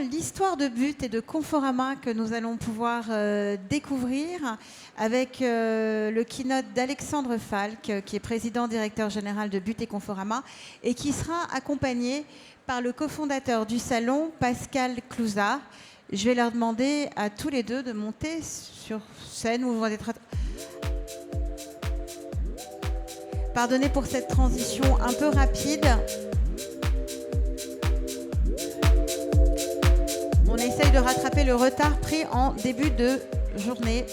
L'histoire de But et de Conforama que nous allons pouvoir découvrir avec le keynote d'Alexandre Falk, qui est président directeur général de But et Conforama et qui sera accompagné par le cofondateur du salon, Pascal Clouzard. Je vais leur demander à tous les deux de monter sur scène où vous allez être... Pardonnez pour cette transition un peu rapide. On essaye de rattraper le retard pris en début de journée.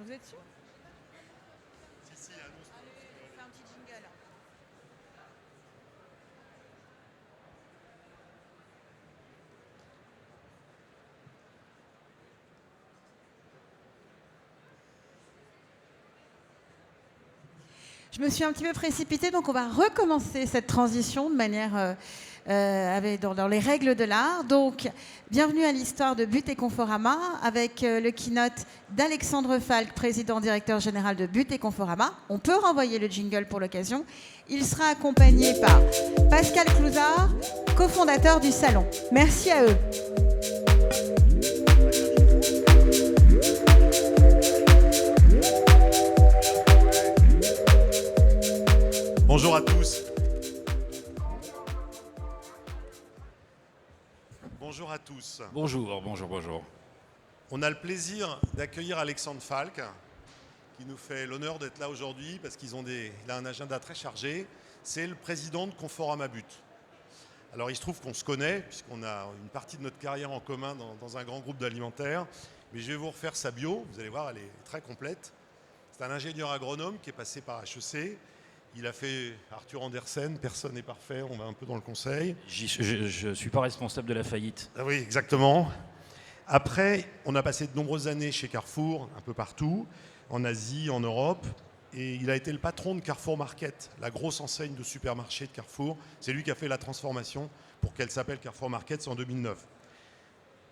Vous êtes sûr? Si, annonce. Allez, fais un petit jingle. Je me suis un petit peu précipitée, donc on va recommencer cette transition de manière dans les règles de l'art. Donc, bienvenue à l'histoire de But et Conforama avec le keynote d'Alexandre Falk, président directeur général de But et Conforama. On peut renvoyer le jingle pour l'occasion. Il sera accompagné par Pascal Clouzard, cofondateur du salon. Merci à eux. Bonjour à tous. Bonjour à tous. Bonjour. On a le plaisir d'accueillir Alexandre Falk, qui nous fait l'honneur d'être là aujourd'hui parce qu'il a un agenda très chargé. C'est le président de Conforama But. Alors il se trouve qu'on se connaît, puisqu'on a une partie de notre carrière en commun dans un grand groupe d'alimentaire. Mais je vais vous refaire sa bio, vous allez voir, elle est très complète. C'est un ingénieur agronome qui est passé par HEC. Il a fait Arthur Andersen, personne n'est parfait, on va un peu dans le conseil. Je ne suis pas responsable de la faillite. Ah oui, exactement. Après, on a passé de nombreuses années chez Carrefour, un peu partout, en Asie, en Europe. Et il a été le patron de Carrefour Market, la grosse enseigne de supermarché de Carrefour. C'est lui qui a fait la transformation pour qu'elle s'appelle Carrefour Market, c'est en 2009.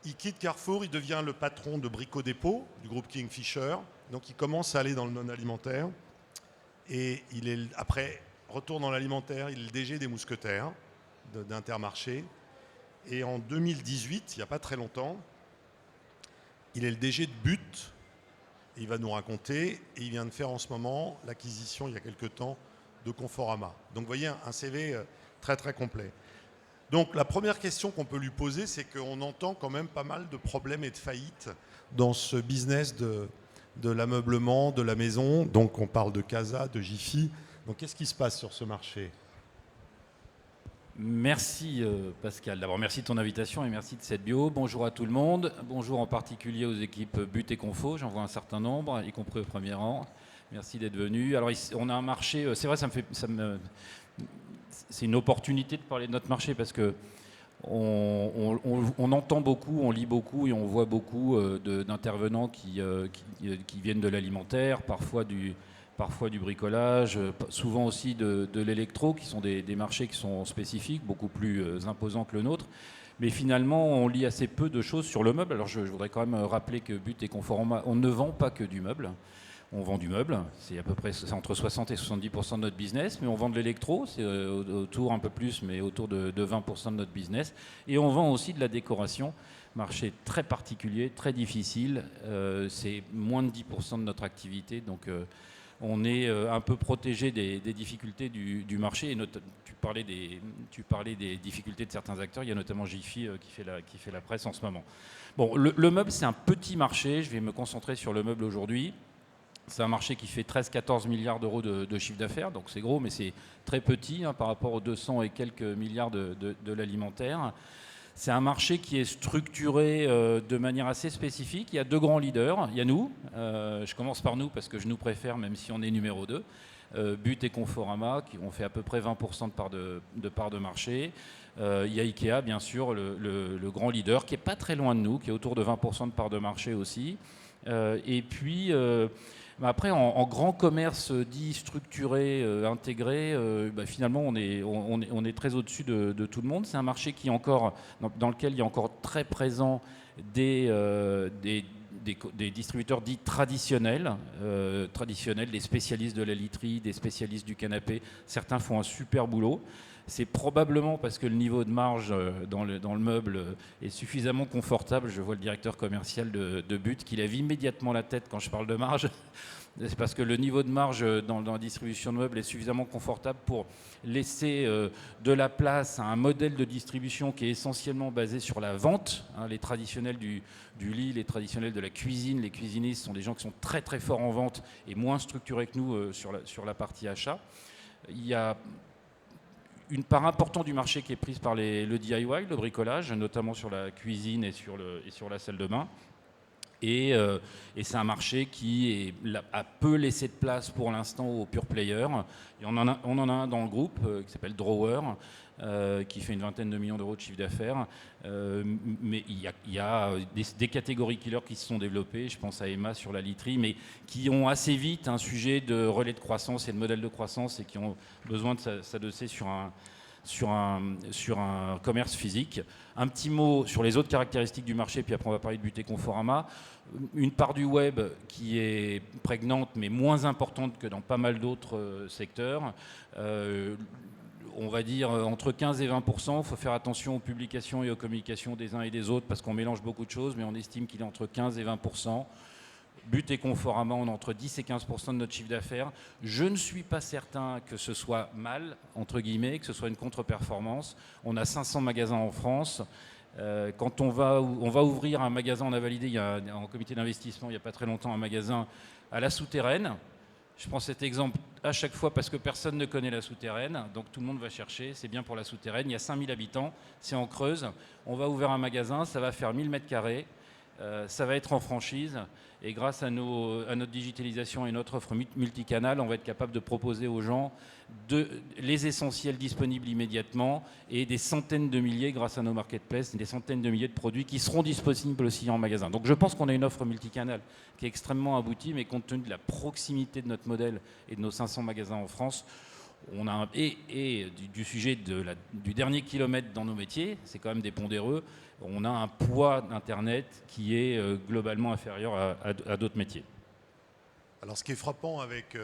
Il quitte Carrefour, il devient le patron de Brico Dépôt, du groupe Kingfisher. Donc il commence à aller dans le non-alimentaire. Et après, retour dans l'alimentaire, il est le DG des Mousquetaires d'Intermarché. Et en 2018, il n'y a pas très longtemps, il est le DG de But. Il va nous raconter, et il vient de faire en ce moment l'acquisition, il y a quelques temps, de Conforama. Donc vous voyez, un CV très très complet. Donc la première question qu'on peut lui poser, c'est qu'on entend quand même pas mal de problèmes et de faillites dans ce business de l'ameublement, de la maison. Donc on parle de Casa, de Jiffy. Donc qu'est-ce qui se passe sur ce marché? Merci Pascal. D'abord, merci de ton invitation et merci de cette bio. Bonjour à tout le monde. Bonjour en particulier aux équipes But et Confo. J'en vois un certain nombre, y compris au premier rang. Merci d'être venus. Alors, on a un marché, c'est vrai, c'est une opportunité de parler de notre marché parce que on entend beaucoup, on lit beaucoup et on voit beaucoup d'intervenants qui viennent de l'alimentaire, parfois du bricolage, souvent aussi de l'électro, qui sont des marchés qui sont spécifiques, beaucoup plus imposants que le nôtre. Mais finalement, on lit assez peu de choses sur le meuble. Alors je voudrais quand même rappeler que But et Conforama, on ne vend pas que du meuble. On vend du meuble, c'est à peu près entre 60 et 70% de notre business, mais on vend de l'électro, c'est autour un peu plus, mais autour de 20% de notre business. Et on vend aussi de la décoration, marché très particulier, très difficile. C'est moins de 10% de notre activité, donc on est un peu protégé des difficultés du marché. Et tu parlais des difficultés de certains acteurs, il y a notamment Jiffy qui fait la presse en ce moment. Bon, le meuble, c'est un petit marché, je vais me concentrer sur le meuble aujourd'hui. C'est un marché qui fait 13-14 milliards d'euros de chiffre d'affaires, donc c'est gros, mais c'est très petit par rapport aux 200 et quelques milliards de l'alimentaire. C'est un marché qui est structuré de manière assez spécifique. Il y a 2 grands leaders. Il y a nous, je commence par nous parce que je nous préfère, même si on est numéro 2. But et Conforama, qui ont fait à peu près 20% de part de marché. Il y a Ikea, bien sûr, le grand leader, qui n'est pas très loin de nous, qui est autour de 20% de part de marché aussi. Et puis... après, en grand commerce dit structuré, intégré, finalement, on est très au-dessus de tout le monde. C'est un marché qui est encore, dans lequel il y a encore très présent des distributeurs dits traditionnels, des spécialistes de la literie, des spécialistes du canapé. Certains font un super boulot. C'est probablement parce que le niveau de marge dans le meuble est suffisamment confortable. Je vois le directeur commercial de But qui lève immédiatement la tête quand je parle de marge. C'est parce que le niveau de marge dans la distribution de meubles est suffisamment confortable pour laisser de la place à un modèle de distribution qui est essentiellement basé sur la vente. Les traditionnels du lit, les traditionnels de la cuisine, les cuisinistes sont des gens qui sont très très forts en vente et moins structurés que nous sur la partie achat. Il y a une part importante du marché qui est prise par le DIY, le bricolage, notamment sur la cuisine et sur la salle de bain. Et c'est un marché qui a peu laissé de place pour l'instant aux pure players. Et on en a un dans le groupe qui s'appelle Drawer, qui fait une vingtaine de millions d'euros de chiffre d'affaires. Mais il y a des catégories killers qui se sont développées, je pense à Emma sur la literie, mais qui ont assez vite un sujet de relais de croissance et de modèle de croissance et qui ont besoin de s'adosser sur un commerce physique. Un petit mot sur les autres caractéristiques du marché, puis après on va parler de But et Conforama. Une part du web qui est prégnante, mais moins importante que dans pas mal d'autres secteurs. On va dire entre 15 et 20%. Il faut faire attention aux publications et aux communications des uns et des autres parce qu'on mélange beaucoup de choses, mais on estime qu'il est entre 15 et 20%. But et Conforama, on a entre 10 et 15% de notre chiffre d'affaires. Je ne suis pas certain que ce soit mal, entre guillemets, que ce soit une contre-performance. On a 500 magasins en France. Quand on va ouvrir un magasin, on a validé en comité d'investissement il n'y a pas très longtemps un magasin à la Souterraine. Je prends cet exemple à chaque fois parce que personne ne connaît la Souterraine, donc tout le monde va chercher, c'est bien pour la Souterraine. Il y a 5000 habitants, c'est en Creuse. On va ouvrir un magasin, ça va faire 1000 mètres carrés. Ça va être en franchise et grâce à notre digitalisation et notre offre multicanale, on va être capable de proposer aux gens les essentiels disponibles immédiatement et des centaines de milliers, grâce à nos marketplaces, des centaines de milliers de produits qui seront disponibles aussi en magasin. Donc je pense qu'on a une offre multicanale qui est extrêmement aboutie, mais compte tenu de la proximité de notre modèle et de nos 500 magasins en France, on a du sujet du dernier kilomètre dans nos métiers, c'est quand même des pondéreux, on a un poids d'Internet qui est globalement inférieur à d'autres métiers. Alors ce qui est frappant avec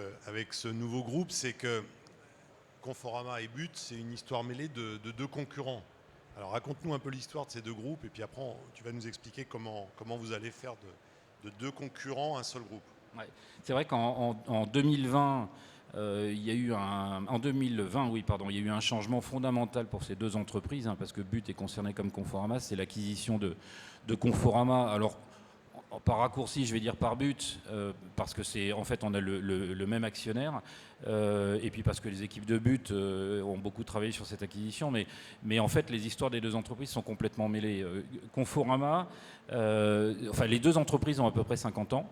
ce nouveau groupe, c'est que Conforama et But, c'est une histoire mêlée de 2 concurrents. Alors raconte-nous un peu l'histoire de ces 2 groupes et puis après tu vas nous expliquer comment vous allez faire de 2 concurrents un seul groupe. Ouais. C'est vrai qu'en 2020... il y a eu il y a eu un changement fondamental pour ces 2 entreprises, parce que But est concerné comme Conforama, c'est l'acquisition de Conforama. Alors, par raccourci, je vais dire par But, parce que en fait, on a le même actionnaire, et puis parce que les équipes de But ont beaucoup travaillé sur cette acquisition, mais en fait, les histoires des 2 entreprises sont complètement mêlées. Conforama, les 2 entreprises ont à peu près 50 ans.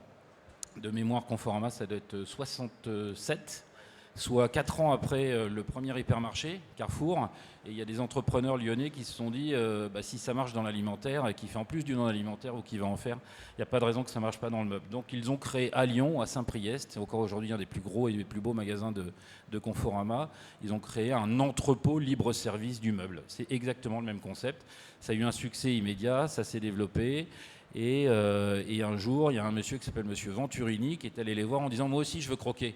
De mémoire, Conforama, ça doit être 67. soit 4 ans après le premier hypermarché, Carrefour. Et il y a des entrepreneurs lyonnais qui se sont dit, si ça marche dans l'alimentaire et qui fait en plus du non-alimentaire ou qui va en faire, il n'y a pas de raison que ça ne marche pas dans le meuble. Donc ils ont créé à Lyon, à Saint-Priest, c'est encore aujourd'hui un des plus gros et des plus beaux magasins de Conforama, ils ont créé un entrepôt libre-service du meuble. C'est exactement le même concept. Ça a eu un succès immédiat, ça s'est développé. Et un jour, il y a un monsieur qui s'appelle monsieur Venturini qui est allé les voir en disant « Moi aussi, je veux croquer.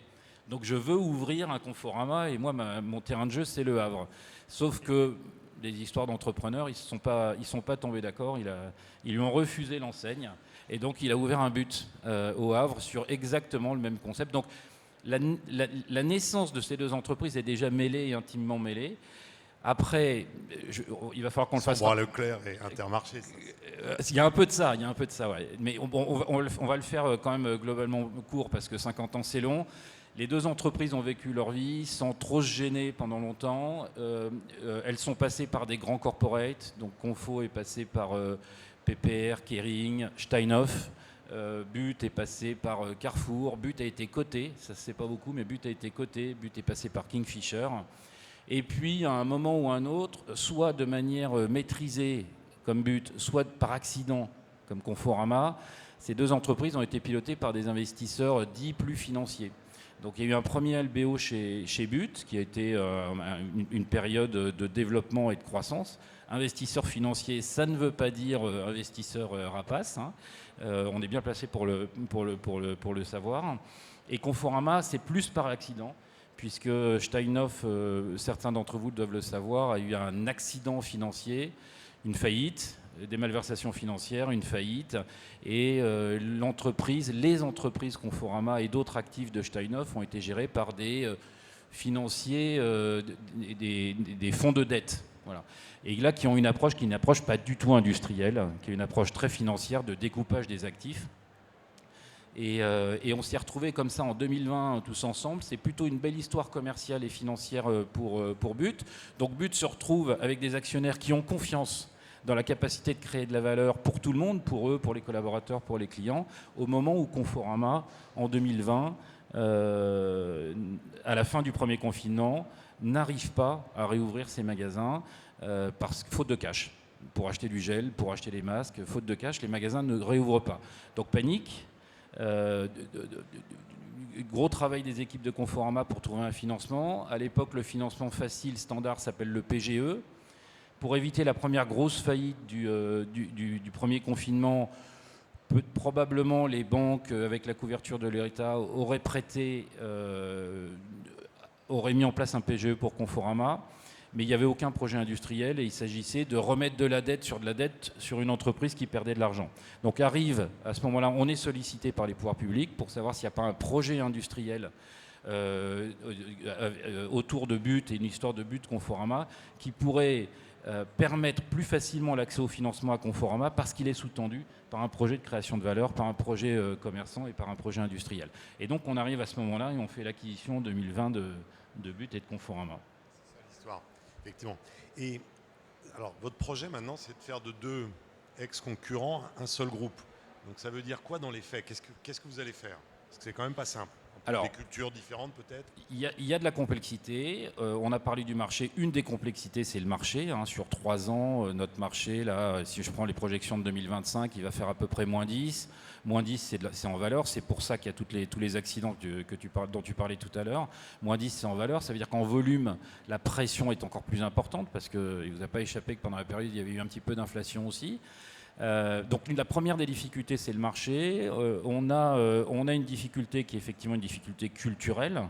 Donc je veux ouvrir un Conforama et moi, mon terrain de jeu, c'est Le Havre. » Sauf que les histoires d'entrepreneurs, ils ne sont pas tombés d'accord. Ils lui ont refusé l'enseigne. Et donc, il a ouvert un but au Havre sur exactement le même concept. Donc, la naissance de ces deux entreprises est déjà mêlée et intimement mêlée. Après, il va falloir qu'on le fasse. Sambrois Leclerc et Intermarché. Il y a un peu de ça, ouais. Mais on va le faire quand même globalement court parce que 50 ans, c'est long. Les deux entreprises ont vécu leur vie sans trop se gêner pendant longtemps. Elles sont passées par des grands corporates. Donc Confo est passé par PPR, Kering, Steinhoff. But est passé par Carrefour. But a été coté. Ça se sait pas beaucoup, mais But a été coté. But est passé par Kingfisher. Et puis, à un moment ou un autre, soit de manière maîtrisée, comme But, soit par accident, comme Conforama, ces deux entreprises ont été pilotées par des investisseurs dits plus financiers. Donc il y a eu un premier LBO chez But, qui a été une période de développement et de croissance. Investisseur financier, ça ne veut pas dire investisseur rapace. Hein. On est bien placé pour le savoir. Et Conforama, c'est plus par accident, puisque Steinhoff, certains d'entre vous doivent le savoir, a eu un accident financier, une faillite, des malversations financières, une faillite, et les entreprises Conforama et d'autres actifs de Steinhoff ont été gérés par des financiers, des fonds de dette. Voilà. Et là, qui ont une approche qui est une approche pas du tout industrielle, qui est une approche très financière de découpage des actifs. Et on s'y est retrouvés comme ça en 2020 tous ensemble. C'est plutôt une belle histoire commerciale et financière pour But. Donc But se retrouve avec des actionnaires qui ont confiance dans la capacité de créer de la valeur pour tout le monde, pour eux, pour les collaborateurs, pour les clients, au moment où Conforama, en 2020, à la fin du premier confinement, n'arrive pas à réouvrir ses magasins faute de cash. Pour acheter du gel, pour acheter des masques, faute de cash, les magasins ne réouvrent pas. Donc panique. Gros travail des équipes de Conforama pour trouver un financement. À l'époque, le financement facile standard s'appelle le PGE. Pour éviter la première grosse faillite du premier confinement, probablement les banques, avec la couverture de l'État, auraient mis en place un PGE pour Conforama. Mais il n'y avait aucun projet industriel et il s'agissait de remettre de la dette sur une entreprise qui perdait de l'argent. Donc arrive, à ce moment-là, on est sollicité par les pouvoirs publics pour savoir s'il n'y a pas un projet industriel autour de But et une histoire de But Conforama qui pourrait permettre plus facilement l'accès au financement à Conforama parce qu'il est sous-tendu par un projet de création de valeur, par un projet commerçant et par un projet industriel. Et donc on arrive à ce moment-là et on fait l'acquisition en 2020 de But et de Conforama. Effectivement. Et alors, votre projet maintenant, c'est de faire de deux ex-concurrents un seul groupe. Donc, ça veut dire quoi dans les faits ? Qu'est-ce que vous allez faire ? Parce que c'est quand même pas simple. Alors, des cultures différentes, peut-être ? Il y a de la complexité. On a parlé du marché. Une des complexités, c'est le marché. Hein. Sur 3 ans, notre marché, là, si je prends les projections de 2025, il va faire à peu près moins 10. Moins 10, c'est en valeur. C'est pour ça qu'il y a tous les accidents dont tu parlais tout à l'heure. Moins 10, c'est en valeur. Ça veut dire qu'en volume, la pression est encore plus importante parce qu'il ne vous a pas échappé que pendant la période, il y avait eu un petit peu d'inflation aussi. Donc la première des difficultés, c'est le marché. On a une difficulté qui est effectivement une difficulté culturelle.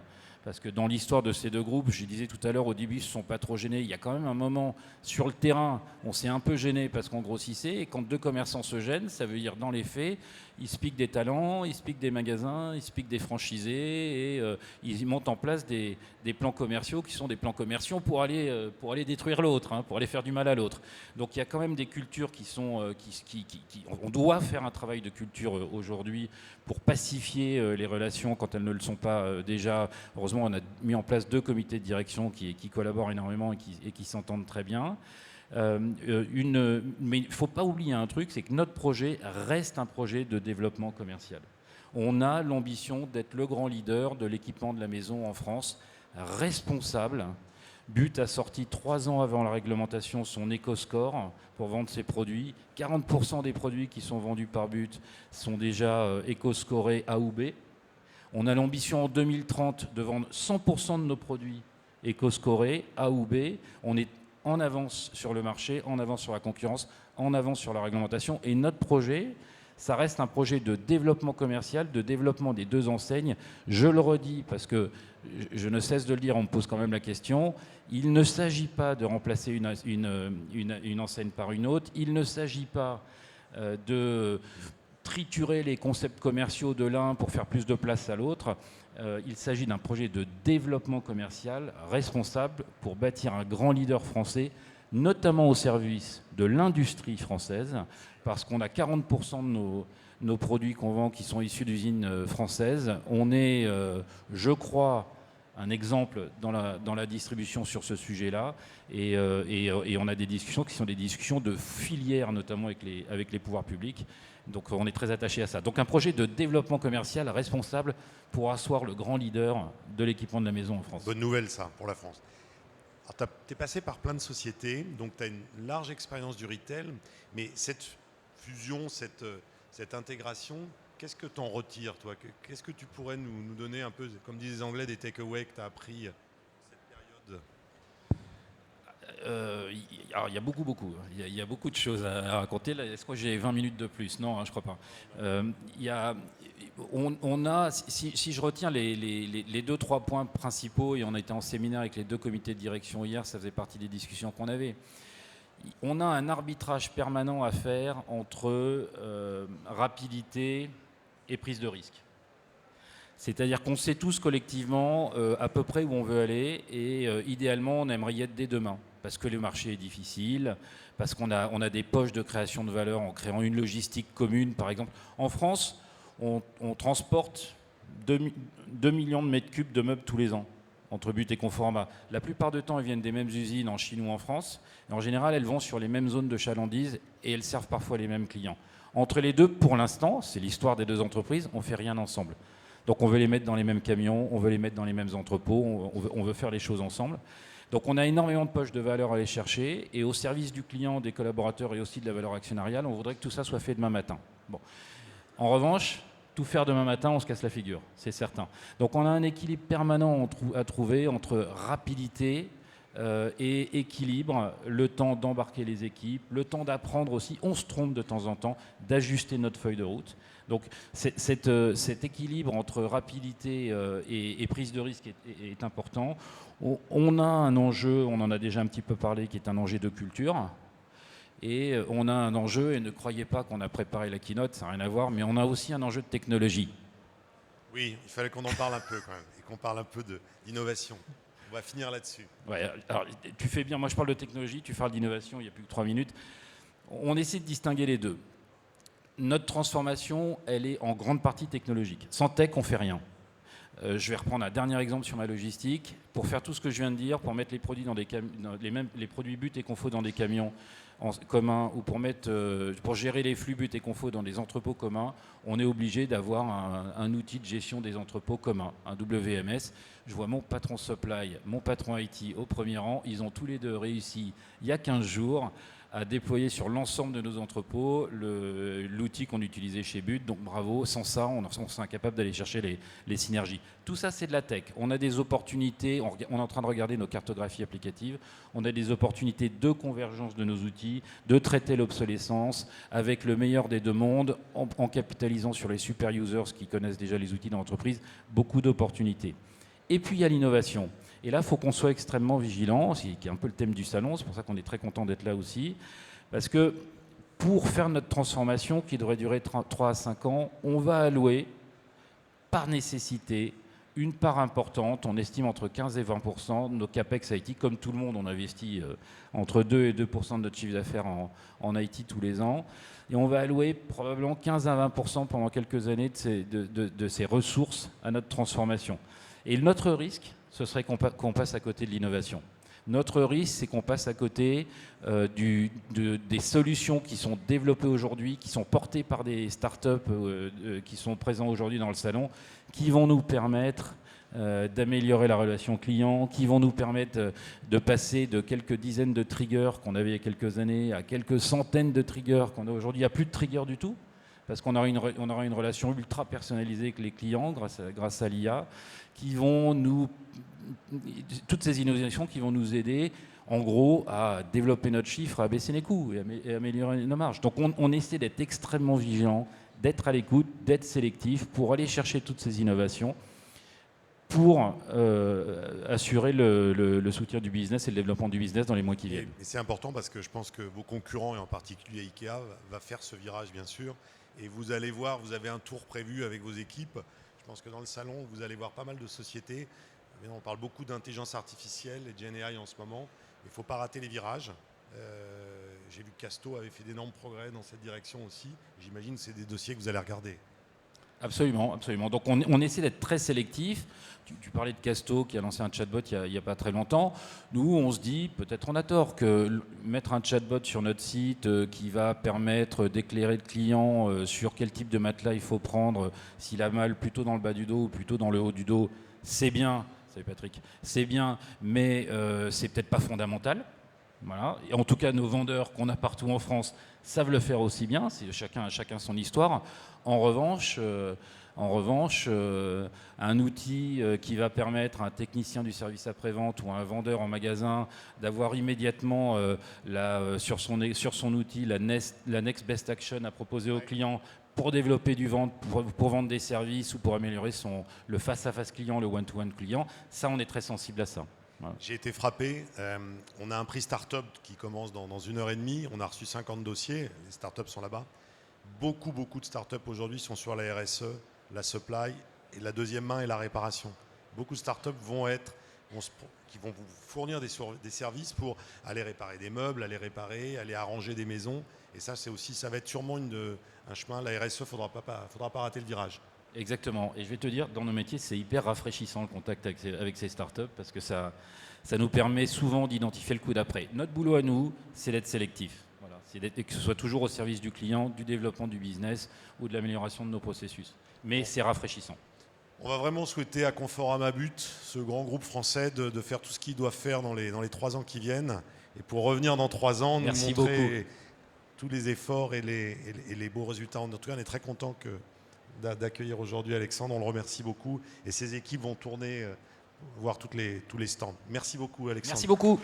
Parce que dans l'histoire de ces deux groupes, je disais tout à l'heure, au début, ils ne se sont pas trop gênés. Il y a quand même un moment, sur le terrain, on s'est un peu gêné parce qu'on grossissait. Et quand deux commerçants se gênent, ça veut dire dans les faits, ils se piquent des talents, ils se piquent des magasins, ils se piquent des franchisés et ils montent en place des plans commerciaux qui sont des plans commerciaux pour aller détruire l'autre, hein, pour aller faire du mal à l'autre. Donc il y a quand même des cultures qui sont... on doit faire un travail de culture aujourd'hui pour pacifier les relations quand elles ne le sont pas déjà. Heureusement, on a mis en place 2 comités de direction qui collaborent énormément et qui s'entendent très bien. Mais il ne faut pas oublier un truc, c'est que notre projet reste un projet de développement commercial. On a l'ambition d'être le grand leader de l'équipement de la maison en France responsable. But a sorti 3 ans avant la réglementation son éco-score pour vendre ses produits. 40% des produits qui sont vendus par But sont déjà éco-scorés A ou B. On a l'ambition en 2030 de vendre 100% de nos produits éco-scorés A ou B. On est en avance sur le marché, en avance sur la concurrence, en avance sur la réglementation. Et notre projet, ça reste un projet de développement commercial, de développement des 2 enseignes. Je le redis parce que je ne cesse de le dire, on me pose quand même la question. Il ne s'agit pas de remplacer une enseigne par une autre. Il ne s'agit pas de triturer les concepts commerciaux de l'un pour faire plus de place à l'autre. Il s'agit d'un projet de développement commercial responsable pour bâtir un grand leader français, notamment au service de l'industrie française, parce qu'on a 40% de nos produits qu'on vend qui sont issus d'usines françaises. On est, je crois, un exemple dans la distribution sur ce sujet-là, et on a des discussions qui sont des discussions de filière, notamment avec les pouvoirs publics. Donc on est très attaché à ça. Donc un projet de développement commercial responsable pour asseoir le grand leader de l'équipement de la maison en France. Bonne nouvelle ça pour la France. Alors tu es passé par plein de sociétés, donc tu as une large expérience du retail, mais cette fusion, cette intégration, qu'est-ce que tu en retires, toi? Qu'est-ce que tu pourrais nous donner un peu, comme disent les Anglais, des takeaways que tu as appris cette période? Alors, il y a beaucoup. Il y a beaucoup de choses à raconter. Est-ce que j'ai 20 minutes de plus? Non, je crois pas. On a, si je retiens les 2-3 points principaux, et on a été en séminaire avec les 2 comités de direction hier, ça faisait partie des discussions qu'on avait. On a un arbitrage permanent à faire entre rapidité et prise de risque. C'est-à-dire qu'on sait tous collectivement à peu près où on veut aller, et idéalement on aimerait y être dès demain, parce que le marché est difficile, parce qu'on a des poches de création de valeur en créant une logistique commune. Par exemple, en France, on transporte 2 millions de mètres cubes de meubles tous les ans, entre But et Conforama. La plupart du temps, elles viennent des mêmes usines en Chine ou en France, et en général, elles vont sur les mêmes zones de chalandise, et elles servent parfois les mêmes clients. Entre les deux, pour l'instant, c'est l'histoire des 2 entreprises, on ne fait rien ensemble. Donc on veut les mettre dans les mêmes camions, on veut les mettre dans les mêmes entrepôts, on veut faire les choses ensemble. Donc on a énormément de poches de valeur à aller chercher, et au service du client, des collaborateurs et aussi de la valeur actionnariale, on voudrait que tout ça soit fait demain matin. Bon. En revanche, tout faire demain matin, on se casse la figure, c'est certain. Donc on a un équilibre permanent à trouver entre rapidité et équilibre, le temps d'embarquer les équipes, le temps d'apprendre aussi, on se trompe de temps en temps, d'ajuster notre feuille de route. Donc cet équilibre entre rapidité et prise de risque est important. On a un enjeu, on en a déjà un petit peu parlé, qui est un enjeu de culture. Et on a un enjeu, et ne croyez pas qu'on a préparé la keynote, ça n'a rien à voir, mais on a aussi un enjeu de technologie. Oui, il fallait qu'on en parle un peu quand même, et qu'on parle un peu d'innovation. On va finir là-dessus. Ouais, alors, tu fais bien, moi je parle de technologie, tu parles d'innovation, il n'y a plus que 3 minutes. On essaie de distinguer les deux. Notre transformation, elle est en grande partie technologique. Sans tech, on ne fait rien. Je vais reprendre un dernier exemple sur ma logistique. Pour faire tout ce que je viens de dire, pour mettre les produits dans les produits But et Confo dans des camions communs, ou pour gérer les flux But et Confo dans des entrepôts communs, on est obligé d'avoir un outil de gestion des entrepôts communs, un WMS. Je vois mon patron supply, mon patron IT au premier rang. Ils ont tous les deux réussi, il y a 15 jours, à déployer sur l'ensemble de nos entrepôts l'outil qu'on utilisait chez But. Donc bravo, sans ça, on serait incapable d'aller chercher les synergies. Tout ça, c'est de la tech. On a des opportunités, on est en train de regarder nos cartographies applicatives, on a des opportunités de convergence de nos outils, de traiter l'obsolescence avec le meilleur des 2 mondes, en capitalisant sur les super users qui connaissent déjà les outils dans l'entreprise, beaucoup d'opportunités. Et puis il y a l'innovation. Et là, il faut qu'on soit extrêmement vigilant, qui est un peu le thème du salon, c'est pour ça qu'on est très content d'être là aussi, parce que pour faire notre transformation, qui devrait durer 3 à 5 ans, on va allouer, par nécessité, une part importante, on estime entre 15 et 20% de nos CAPEX IT. Comme tout le monde, on investit entre 2 et 2% de notre chiffre d'affaires en IT tous les ans. Et on va allouer probablement 15 à 20% pendant quelques années de ces ressources à notre transformation. Et notre risque, ce serait qu'on passe à côté de l'innovation. Notre risque, c'est qu'on passe à côté des solutions qui sont développées aujourd'hui, qui sont portées par des startups qui sont présents aujourd'hui dans le salon, qui vont nous permettre d'améliorer la relation client, qui vont nous permettre de passer de quelques dizaines de triggers qu'on avait il y a quelques années à quelques centaines de triggers qu'on a aujourd'hui. Il n'y a plus de triggers du tout, parce qu'on aura une relation ultra personnalisée avec les clients grâce à l'IA, toutes ces innovations qui vont nous aider en gros à développer notre chiffre, à baisser les coûts et améliorer nos marges. Donc on essaie d'être extrêmement vigilant, d'être à l'écoute, d'être sélectif pour aller chercher toutes ces innovations pour assurer le soutien du business et le développement du business dans les mois qui viennent. Et c'est important parce que je pense que vos concurrents, et en particulier IKEA, va faire ce virage bien sûr. Et vous allez voir, vous avez un tour prévu avec vos équipes. Je pense que dans le salon, vous allez voir pas mal de sociétés. On parle beaucoup d'intelligence artificielle et de GenAI en ce moment. Il ne faut pas rater les virages. J'ai vu que Casto avait fait d'énormes progrès dans cette direction aussi. J'imagine que c'est des dossiers que vous allez regarder. Absolument, absolument. Donc on essaie d'être très sélectif. Tu parlais de Casto qui a lancé un chatbot il n'y a pas très longtemps. Nous, on se dit, peut-être on a tort, que mettre un chatbot sur notre site qui va permettre d'éclairer le client sur quel type de matelas il faut prendre, s'il a mal plutôt dans le bas du dos ou plutôt dans le haut du dos, c'est bien. Salut Patrick. C'est bien, mais c'est peut-être pas fondamental. Voilà. Et en tout cas, nos vendeurs qu'on a partout en France savent le faire aussi bien. C'est chacun son histoire. En revanche, un outil qui va permettre à un technicien du service après-vente ou à un vendeur en magasin d'avoir immédiatement sur son outil la next best action à proposer au client pour développer du vente, pour vendre des services ou pour améliorer le face-à-face client, le one-to-one client, ça, on est très sensible à ça. Voilà. J'ai été frappé. On a un prix start-up qui commence dans 1h30. On a reçu 50 dossiers. Les start-up sont là-bas. Beaucoup de start-up aujourd'hui sont sur la RSE, la supply et la deuxième main et la réparation. Beaucoup de start-up qui vont vous fournir des services pour aller réparer des meubles, aller arranger des maisons. Et ça, ça va être sûrement un chemin. La RSE, faudra pas rater le virage. Exactement. Et je vais te dire, dans nos métiers, c'est hyper rafraîchissant le contact avec ces startups parce que ça nous permet souvent d'identifier le coup d'après. Notre boulot à nous, c'est d'être sélectif. Voilà. Et que ce soit toujours au service du client, du développement du business ou de l'amélioration de nos processus. Mais c'est rafraîchissant. On va vraiment souhaiter à Conforama But, ce grand groupe français, de faire tout ce qu'ils doivent faire dans les 3 ans qui viennent. Et pour revenir dans 3 ans, nous montrer tous les efforts et les beaux résultats. En tout cas, on est très content d'accueillir aujourd'hui Alexandre. On le remercie beaucoup. Et ses équipes vont tourner, voir tous les stands. Merci beaucoup, Alexandre. Merci beaucoup.